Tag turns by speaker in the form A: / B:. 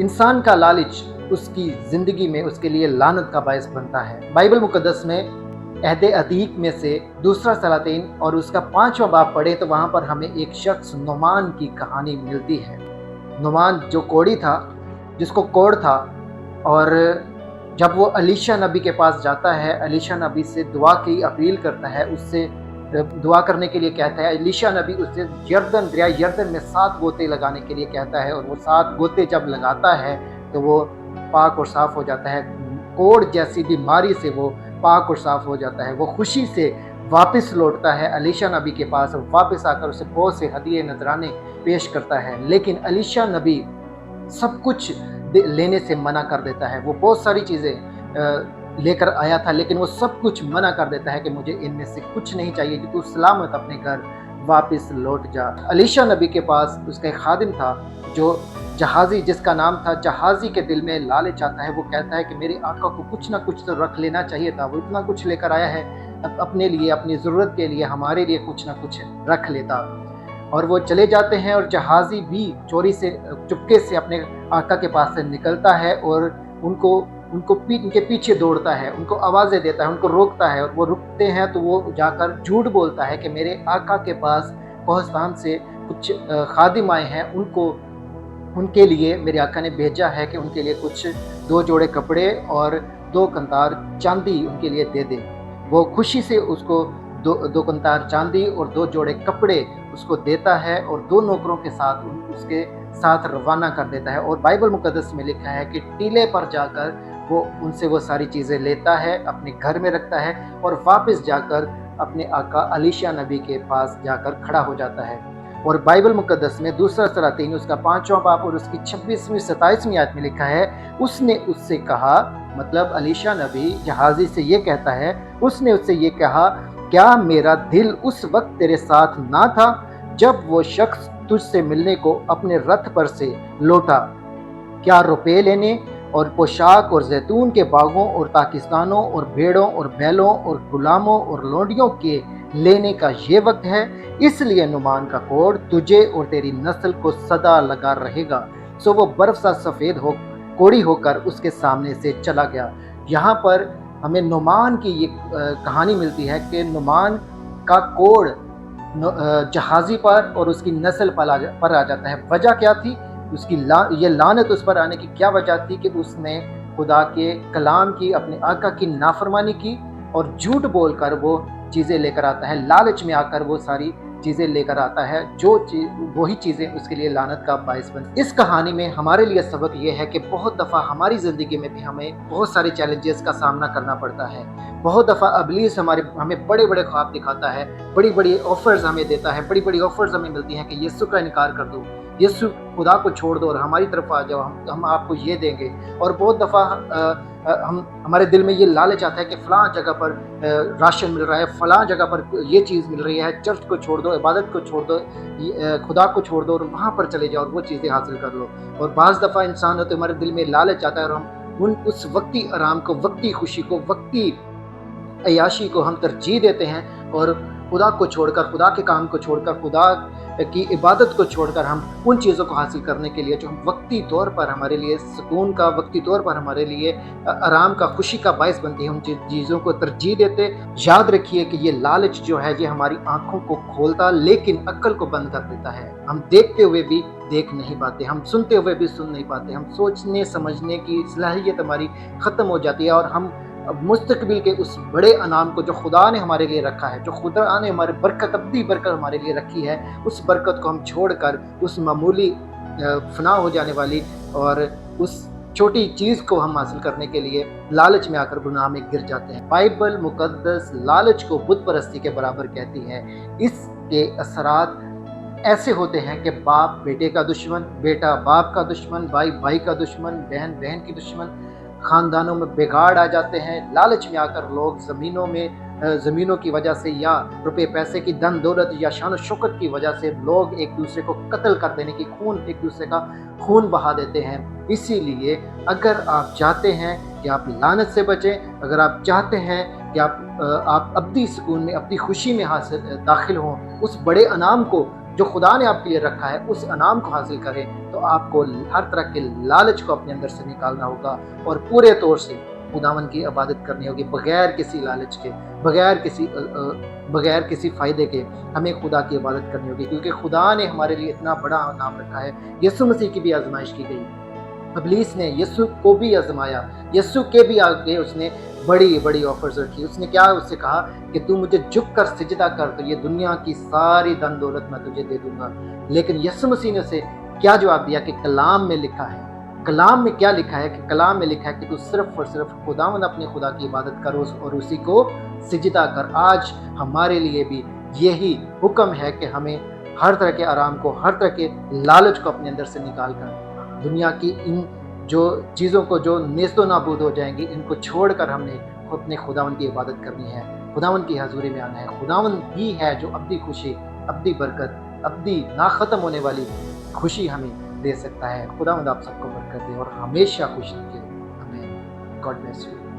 A: इंसान का लालच उसकी ज़िंदगी में उसके लिए लानत का बायस बनता है। बाइबल मुक़द्दस में अहद अतीक में से दूसरा सलातीन और उसका 5वां बाब पढ़े तो वहाँ पर हमें एक शख्स नुमान की कहानी मिलती है। नुमान जो कोढ़ी था, जिसको कोढ़ था, और जब वो एलीशा नबी के पास जाता है, एलीशा नबी से दुआ की अपील करता है, उससे दुआ करने के लिए कहता है। एलीशा नबी उससे यरदन दरिया यरदन में 7 गोते लगाने के लिए कहता है, और वो 7 गोते जब लगाता है तो वो पाक और साफ़ हो जाता है। कोढ़ जैसी बीमारी से वो पाक और साफ़ हो जाता है। वो खुशी से वापस लौटता है एलीशा नबी के पास, और वापस आकर उसे बहुत से हदिये नजराने पेश करता है। लेकिन एलीशा नबी सब कुछ लेने से मना कर देता है। वो बहुत सारी चीज़ें लेकर आया था, लेकिन वो सब कुछ मना कर देता है कि मुझे इनमें से कुछ नहीं चाहिए, कि तू सलामत अपने घर वापस लौट जा। एलीशा नबी के पास उसका एक खादिम था जो जहाज़ी, जिसका नाम था जहाज़ी। के दिल में लालच आता है। वो कहता है कि मेरे आका को कुछ ना कुछ तो रख लेना चाहिए था। वो इतना कुछ लेकर आया है, अपने लिए, अपनी ज़रूरत के लिए, हमारे लिए कुछ ना कुछ रख लेता। और वो चले जाते हैं, और जहाज़ी भी चोरी से, चुपके से अपने आका के पास से निकलता है और उनके पीछे दौड़ता है, उनको आवाज़ें देता है, उनको रोकता है। और वो रुकते हैं तो वो जाकर झूठ बोलता है कि मेरे आका के पास कोहस्तान से कुछ खादिम आए हैं, उनके लिए मेरे आका ने भेजा है कि उनके लिए कुछ 2 जोड़े कपड़े और 2 कंतार चांदी उनके लिए दे दे। वो खुशी से उसको 2 कंतार चांदी और 2 जोड़े कपड़े उसको देता है, और 2 नौकरों के साथ उसके साथ रवाना कर देता है। और बाइबल मुक़द्दस में लिखा है कि टीले पर जाकर वो उनसे वो सारी चीज़ें लेता है, अपने घर में रखता है, और वापस जाकर अपने आका एलीशा नबी के पास जाकर खड़ा हो जाता है। और बाइबल मुक़द्दस में दूसरा सलातीन उसका 5वां बाब और उसकी 26वीं 27वीं आयत में लिखा है, उसने उससे कहा, मतलब एलीशा नबी जहाज़ी से ये कहता है, उसने उससे ये कहा, क्या मेरा दिल उस वक्त तेरे साथ ना था जब वो शख्स तुझसे मिलने को अपने रथ पर से लौटा? क्या रुपए लेने और पोशाक और जैतून के बागों और पाकिस्तानों और भेड़ों और बैलों और गुलामों और लोंडियों के लेने का ये वक्त है? इसलिए नुमान का कोढ़ तुझे और तेरी नस्ल को सदा लगा रहेगा। सो वो बर्फ सा सफ़ेद हो कोढ़ी होकर उसके सामने से चला गया। यहाँ पर हमें नुमान की ये कहानी मिलती है कि नुमान का कोढ़ जहाज़ी पर और उसकी नस्ल पर आ जाता है। वजह क्या थी? उसकी ये लानत उस पर आने की क्या वजह थी? कि उसने खुदा के कलाम की, अपने आका की नाफरमानी की, और झूठ बोलकर वो चीज़ें लेकर आता है। लालच में आकर वो सारी चीज़ें लेकर आता है, वही चीज़ें उसके लिए लानत का बायस बनती। इस कहानी में हमारे लिए सबक ये है कि बहुत दफ़ा हमारी ज़िंदगी में भी हमें बहुत सारे चैलेंजेस का सामना करना पड़ता है। बहुत दफ़ा इब्लीस हमें बड़े बड़े ख्वाब दिखाता है, बड़ी बड़ी ऑफ़र्स हमें देता है, बड़ी बड़ी ऑफ़र्स हमें मिलती हैं कि यीशु का इनकार कर दो, यीशु खुदा को छोड़ दो और हमारी तरफ आ जाओ, हम आपको ये देंगे। और बहुत दफ़ा हम हमारे दिल में ये लालच आता है कि फ़लाँ जगह पर राशन मिल रहा है, फ़लाँ जगह पर ये चीज़ मिल रही है, चर्च को छोड़ दो, इबादत को छोड़ दो, खुदा को छोड़ दो और वहाँ पर चले जाओ और वो चीज़ें हासिल कर लो। और बाज़ दफ़ा इंसान होते हमारे दिल में लालच आता है, और हम उस वक्ती आराम को, वक्ती खुशी को, वक्ती अय्याशी को हम तरजीह देते हैं, और खुदा को छोड़कर, खुदा के काम को छोड़कर, खुदा की इबादत को छोड़कर हम उन चीज़ों को हासिल करने के लिए जो हम वक्ती तौर पर हमारे लिए सुकून का, वक्ती तौर पर हमारे लिए आराम का, खुशी का बायस बनती है, उन चीज़ों को तरजीह देते। याद रखिए कि ये लालच जो है ये हमारी आँखों को खोलता लेकिन अक्ल को बंद कर देता है। हम देखते हुए भी देख नहीं पाते, हम सुनते हुए भी सुन नहीं पाते, हम सोचने समझने की सलाहियत हमारी ख़त्म हो जाती है, और हम मुस्तकबिल के उस बड़े अनाम को जो खुदा ने हमारे लिए रखा है, जो खुदा ने हमारे बरकत, अब्दी बरकत हमारे लिए रखी है, उस बरकत को हम छोड़कर उस मामूली फना हो जाने वाली और उस छोटी चीज़ को हम हासिल करने के लिए लालच में आकर गुनाह में गिर जाते हैं। बाइबल मुकद्दस लालच को बुत परस्ती के बराबर कहती है। इसके असरात ऐसे होते हैं कि बाप बेटे का दुश्मन, बेटा बाप का दुश्मन, भाई भाई का दुश्मन, बहन बहन की दुश्मन, ख़ानदानों में बिगाड़ आ जाते हैं। लालच में आकर लोग ज़मीनों की वजह से, या रुपए पैसे की धन दौलत या शान शौकत की वजह से लोग एक दूसरे को कत्ल कर देने की, एक दूसरे का खून बहा देते हैं। इसीलिए अगर आप चाहते हैं कि आप लानत से बचें, अगर आप चाहते हैं कि आप अब्दी सुकून में, अपनी खुशी में दाखिल हों, उस बड़े अनाम को जो खुदा ने आपके लिए रखा है उस इनाम को हासिल करें, तो आपको हर तरह के लालच को अपने अंदर से निकालना होगा और पूरे तौर से खुदावन की इबादत करनी होगी, बगैर किसी लालच के, बगैर किसी फ़ायदे के हमें खुदा की इबादत करनी होगी, क्योंकि खुदा ने हमारे लिए इतना बड़ा नाम रखा है। यीशु मसीह की भी आजमाइश की गई, इब्लीस ने यीशु को भी आजमाया, यीशु के भी आगे उसने बड़ी बड़ी ऑफर्स रखी। उसने क्या उससे कहा कि तू मुझे झुक कर सिजदा कर, तो ये दुनिया की सारी धन दौलत मैं तुझे दे दूंगा। लेकिन यीशु मसीह ने उसे क्या जवाब दिया कि कलाम में लिखा है। कलाम में क्या लिखा है कि कलाम में लिखा है कि तू सिर्फ और सिर्फ खुदावंद अपने खुदा की इबादत कर और उसी को सिजदा कर। आज हमारे लिए भी यही हुक्म है कि हमें हर तरह के आराम को, हर तरह के लालच को अपने अंदर से निकाल कर दुनिया की इन जो चीज़ों को जो नेस्तो नाबूद हो जाएंगी, इनको छोड़कर हमने अपने खुदावंद की इबादत करनी है, खुदावंद की हजूरी में आना है। खुदावंद ही है जो अब्दी खुशी, अब्दी बरकत, अब्दी ना ख़त्म होने वाली खुशी हमें दे सकता है। खुदावंद आप सबको बरकत दे और हमेशा खुश रखे। आमीन। God bless you.